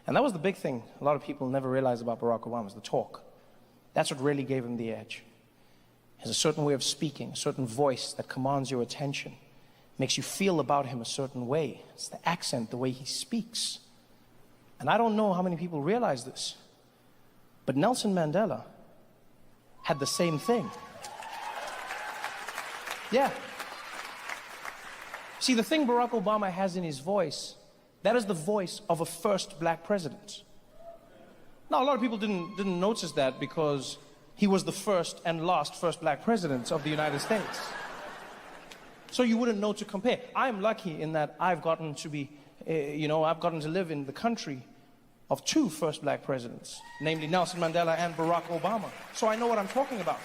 And that was the big thing a lot of people never realized about Barack Obama, is the talk. That's what really gave him the edge. He has a certain way of speaking, a certain voice that commands your attention, makes you feel about him a certain way. It's the accent, the way he speaks. And I don't know how many people realize this, but Nelson Mandela had the same thing. Yeah. See, the thing Barack Obama has in his voice, that is the voice of a first black president. Now, a lot of people didn't notice that because he was the first and last first black president of the United States. So you wouldn't know to compare. I'm lucky in that I've gotten to be, I've gotten to live in the country of two first black presidents, namely Nelson Mandela and Barack Obama. So I know what I'm talking about.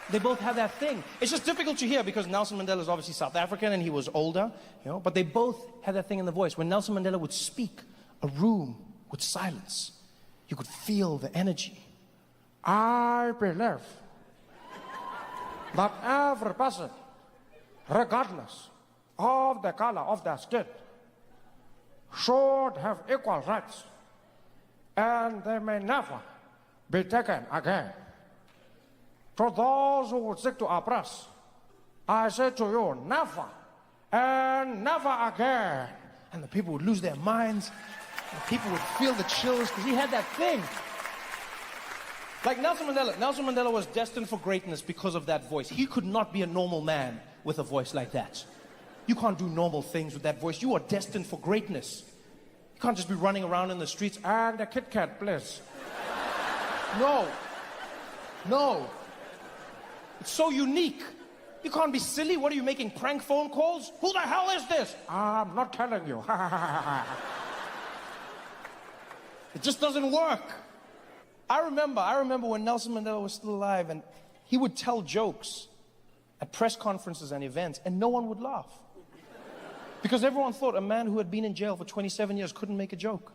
They both have that thing. It's just difficult to hear because Nelson Mandela is obviously South African and he was older, but they both had that thing in the voice. When Nelson Mandela would speak, a room would silence. You could feel the energy. I believe that every person, regardless of the color of their skin, should have equal rights, and they may never be taken again. To those who would seek to oppress, I say to you, never and never again. And the people would lose their minds, and people would feel the chills because he had that thing. Like Nelson Mandela was destined for greatness because of that voice. He could not be a normal man with a voice like that. You can't do normal things with that voice. You are destined for greatness. You can't just be running around in the streets, and the Kit Kat, please. No. No. It's so unique. You can't be silly. What are you making, prank phone calls? Who the hell is this? I'm not telling you. It just doesn't work. I remember when Nelson Mandela was still alive and he would tell jokes at press conferences and events and no one would laugh. Because everyone thought a man who had been in jail for 27 years couldn't make a joke.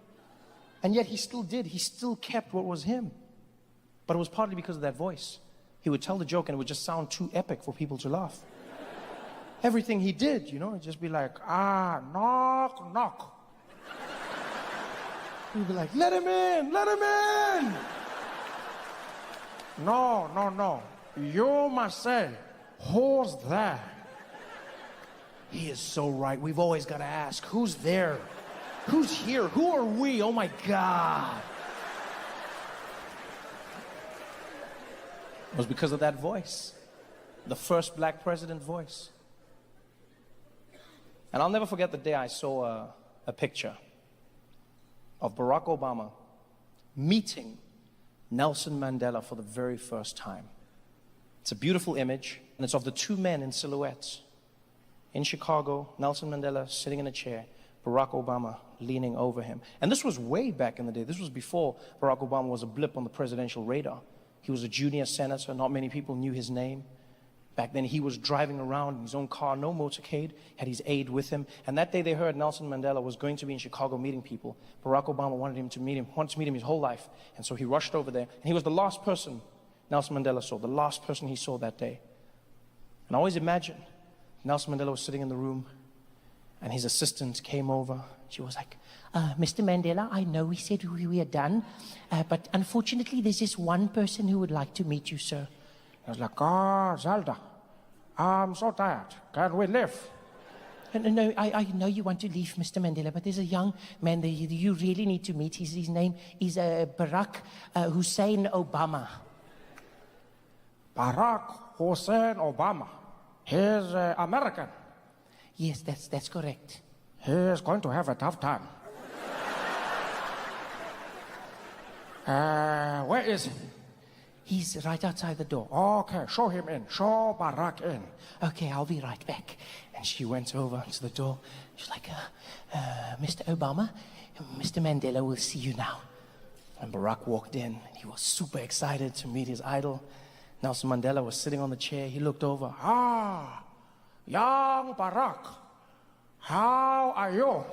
And yet he still did. He still kept what was him. But it was partly because of that voice. He would tell the joke and it would just sound too epic for people to laugh. Everything he did, it'd just be like, knock, knock. He'd be like, let him in, let him in. No, no, no. You must say, who's there? He is so right. We've always got to ask, who's there? Who's here? Who are we? Oh my God. It was because of that voice. The first black president voice. And I'll never forget the day I saw a picture of Barack Obama meeting Nelson Mandela for the very first time. It's a beautiful image, and it's of the two men in silhouettes. In Chicago, Nelson Mandela sitting in a chair, Barack Obama leaning over him. And this was way back in the day. This was before Barack Obama was a blip on the presidential radar. He was a junior senator. Not many people knew his name. Back then, he was driving around in his own car, no motorcade, had his aide with him. And that day, they heard Nelson Mandela was going to be in Chicago meeting people. Barack Obama wanted to meet him his whole life. And so he rushed over there. And he was the last person Nelson Mandela saw, the last person he saw that day. And I always imagine Nelson Mandela was sitting in the room, and his assistant came over. She was like, Mr. Mandela, I know we said we are done, but unfortunately there's just one person who would like to meet you, sir. I was like, Zelda, I'm so tired. Can we leave? No, I know you want to leave, Mr. Mandela, but there's a young man that you really need to meet. His name is Barack Hussein Obama. Barack Hussein Obama. He's American. Yes, that's correct. He's going to have a tough time. Where is he? He's right outside the door. Okay, show him in. Show Barack in. Okay, I'll be right back. and she went over to the door. She's like, Mr. Obama, Mr. Mandela will see you now. And Barack walked in. He was super excited to meet his idol. Nelson Mandela was sitting on the chair. He looked over. Young Barack, how are you?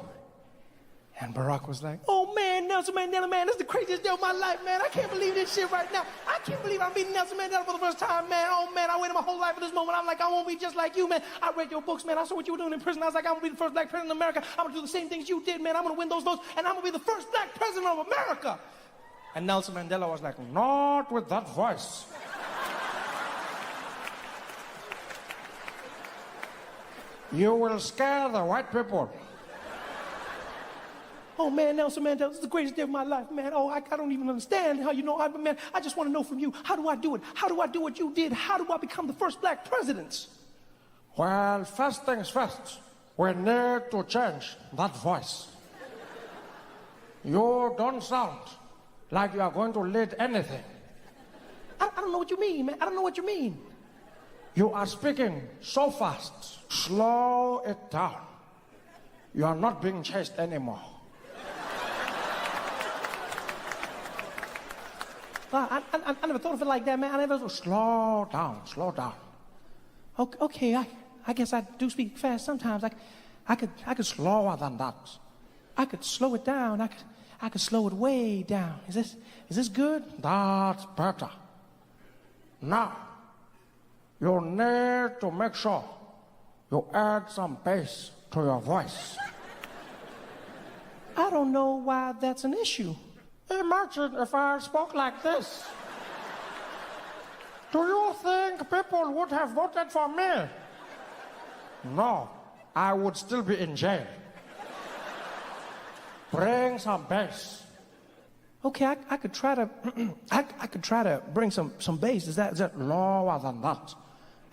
And Barack was like, oh man, Nelson Mandela, man. This is the craziest day of my life, man. I can't believe this shit right now. I can't believe I'm meeting Nelson Mandela for the first time, man. Oh, man, I waited my whole life for this moment. I'm like, I won't be just like you, man. I read your books, man. I saw what you were doing in prison. I was like, I'm going to be the first black president of America. I'm going to do the same things you did, man. I'm going to win those votes, and I'm going to be the first black president of America. And Nelson Mandela was like, Not with that voice. You will scare the white people. oh, man, Nelson Mandela, this is the greatest day of my life, man. Oh, I don't even understand how you know. Man, I just want to know from you, how do I do it? How do I do what you did? How do I become the first black president? Well, first things first, we need to change that voice. You don't sound like you are going to lead anything. I don't know what you mean, man. I don't know what you mean. You are speaking so fast. Slow it down. You are not being chased anymore. I never thought of it like that, man. I never thought. Slow down, slow down. Okay, I guess I do speak fast sometimes. I could Slower than that. I could slow it down. I could slow it way down. Is this good? That's better. Now, you need to make sure you add some bass to your voice. I don't know why that's an issue. Imagine if I spoke like this. Do you think people would have voted for me? No, I would still be in jail. Bring some bass. Okay, I could try to I could try to bring some bass. Is that Lower than that.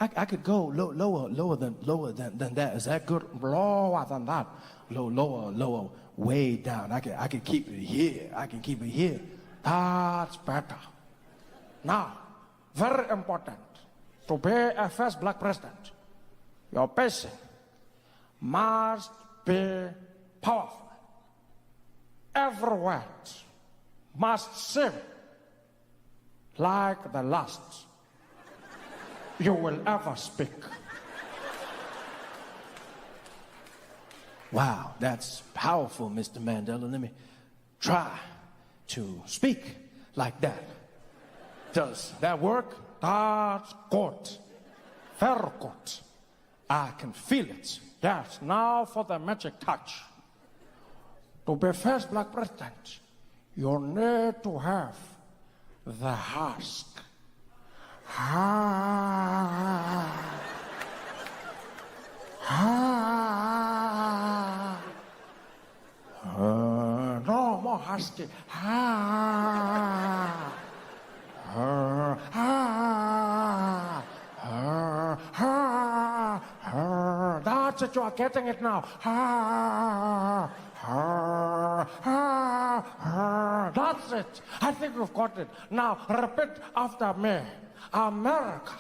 I could go lower than that. Is that good? Lower than that. Lower, way down. I could keep it here. I can keep it here. That's better. Now, very important. To be a first black president, your pacing must be powerful. Every word must seem like the last you will ever speak. Wow, that's powerful, Mr. Mandela. Let me try to speak like that. Does that work? That's good. Very good. I can feel it. Yes, now for the magic touch. To be first black president, you need to have the husk. No more husky. That's it, you are getting it now. That's it. I think you've got it. Now repeat after me. America.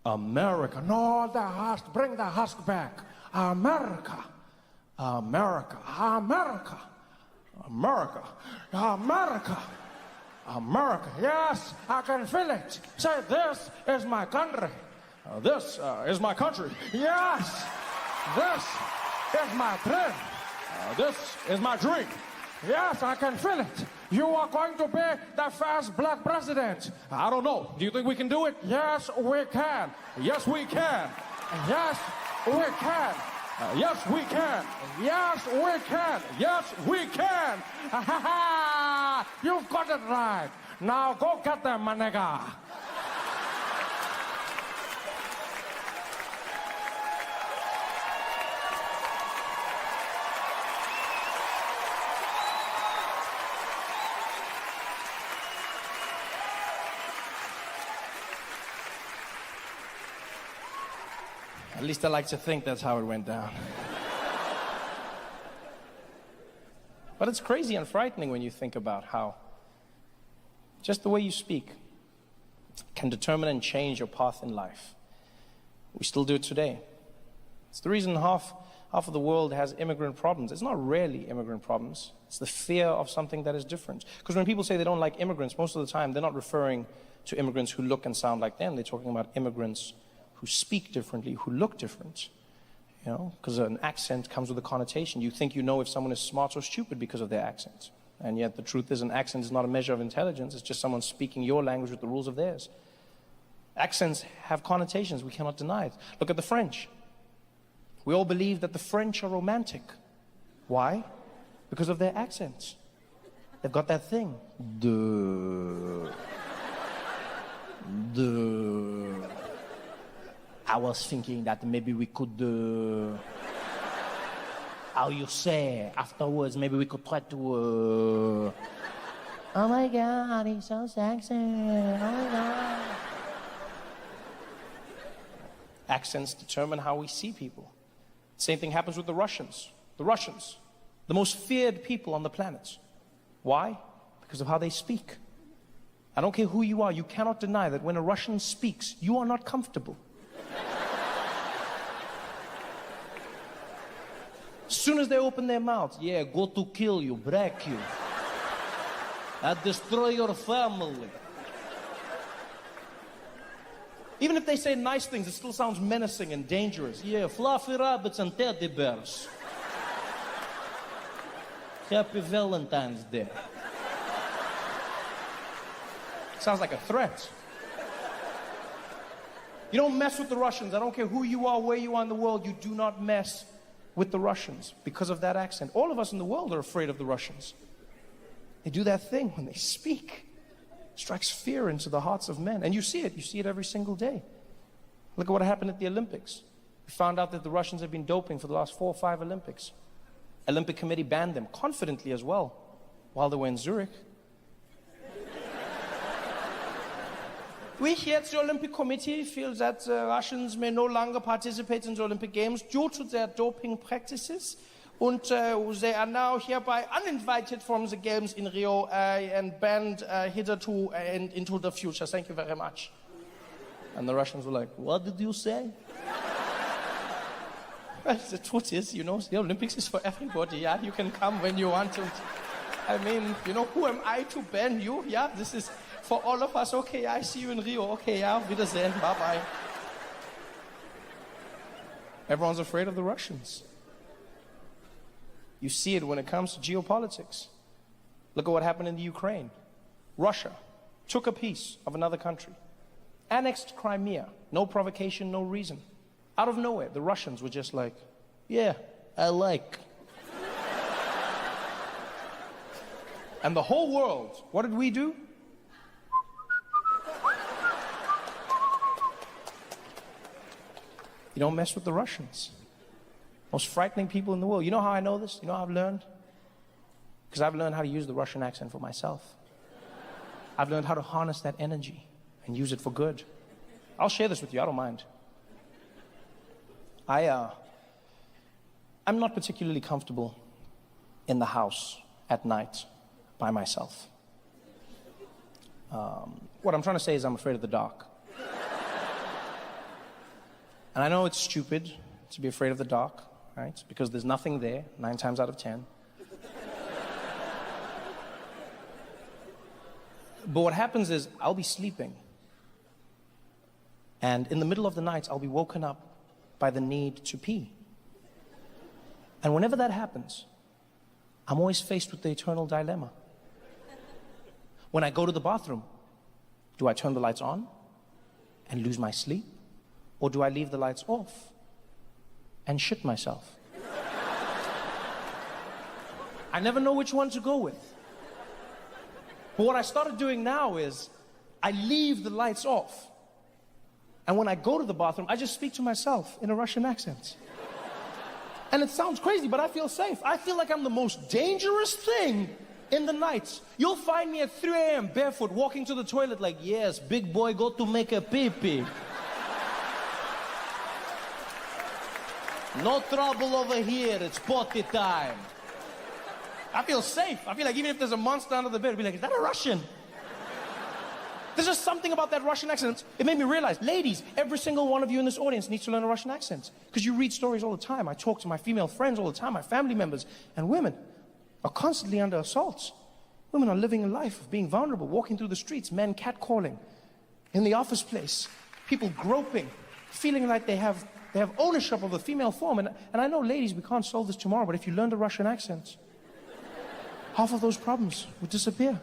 America. No, the husk. Bring the husk back. America. America. America. America. America. America. Yes, I can feel it. Say, this is my country. This is my country. Yes, this is my dream. This is my dream. Yes, I can feel it. You are going to be the first black president. I don't know. Do you think we can do it? Yes, we can. Yes, we can. Yes, we can. Yes, we can. Yes, we can. Yes, we can. You've got it right. Now go get them, my nigga. At least I like to think that's how it went down. But it's crazy and frightening when you think about how just the way you speak can determine and change your path in life. We still do it today. It's the reason half of the world has immigrant problems. It's not really immigrant problems. It's the fear of something that is different. Because when people say they don't like immigrants, most of the time they're not referring to immigrants who look and sound like them. They're talking about immigrants who speak differently, who look different. You know, because an accent comes with a connotation. You think you know if someone is smart or stupid because of their accent. And yet the truth is an accent is not a measure of intelligence. It's just someone speaking your language with the rules of theirs. Accents have connotations. We cannot deny it. Look at the French. We all believe that the French are romantic. Why? Because of their accents. They've got that thing. I was thinking that maybe we could, how you say, afterwards, maybe we could try to, oh my God, he's so sexy, oh my God. Accents determine how we see people. Same thing happens with the Russians. The Russians, the most feared people on the planet. Why? Because of how they speak. I don't care who you are, you cannot deny that when a Russian speaks, you are not comfortable. As soon as they open their mouths, yeah, go to kill you, break you. I destroy your family. Even if they say nice things, it still sounds menacing and dangerous. Yeah, fluffy rabbits and teddy bears. Happy Valentine's Day. Sounds like a threat. You don't mess with the Russians. I don't care who you are, where you are in the world, you do not mess with the Russians because of that accent. All of us in the world are afraid of the Russians. They do that thing when they speak. It strikes fear into the hearts of men. And you see it every single day. Look at what happened at the Olympics. We found out that the Russians have been doping for the last 4 or 5 Olympics. Olympic Committee banned them, confidently as well, while they were in Zurich. We here at the Olympic Committee feel that Russians may no longer participate in the Olympic Games due to their doping practices. And they are now hereby uninvited from the Games in Rio and banned hitherto and into the future. Thank you very much. And the Russians were like, what did you say? Well, the truth is, you know, the Olympics is for everybody, yeah? You can come when you want to. I mean, you know, who am I to ban you? Yeah, this is for all of us. Okay, I see you in Rio. Okay, yeah, Wiedersehen, bye-bye. Everyone's afraid of the Russians. You see it when it comes to geopolitics. Look at what happened in the Ukraine. Russia took a piece of another country, annexed Crimea, no provocation, no reason. Out of nowhere, the Russians were just like, yeah, I like. And the whole world, what did we do? You don't mess with the Russians. Most frightening people in the world. You know how I know this? You know how I've learned? Because I've learned how to use the Russian accent for myself. I've learned how to harness that energy and use it for good. I'll share this with you, I don't mind. I'm not particularly comfortable in the house at night by myself. What I'm trying to say is I'm afraid of the dark. And I know it's stupid to be afraid of the dark, right? Because there's nothing there, 9 times out of 10. But what happens is I'll be sleeping. And in the middle of the night, I'll be woken up by the need to pee. And whenever that happens, I'm always faced with the eternal dilemma. When I go to the bathroom, do I turn the lights on and lose my sleep? Or do I leave the lights off and shit myself? I never know which one to go with. But what I started doing now is I leave the lights off. And when I go to the bathroom, I just speak to myself in a Russian accent. And it sounds crazy, but I feel safe. I feel like I'm the most dangerous thing in the night. You'll find me at 3 a.m. barefoot walking to the toilet like, yes, big boy, go to make a pee-pee. No trouble over here, it's potty time. I feel safe. I feel like even if there's a monster under the bed, I'll be like, is that a Russian? There's just something about that Russian accent. It made me realize, ladies, every single one of you in this audience needs to learn a Russian accent. Because you read stories all the time. I talk to my female friends all the time, my family members. And women are constantly under assault. Women are living a life of being vulnerable, walking through the streets, men catcalling, in the office place, people groping, feeling like they have ownership of the female form. And I know, ladies, we can't solve this tomorrow, but if you learn the Russian accent, half of those problems would disappear.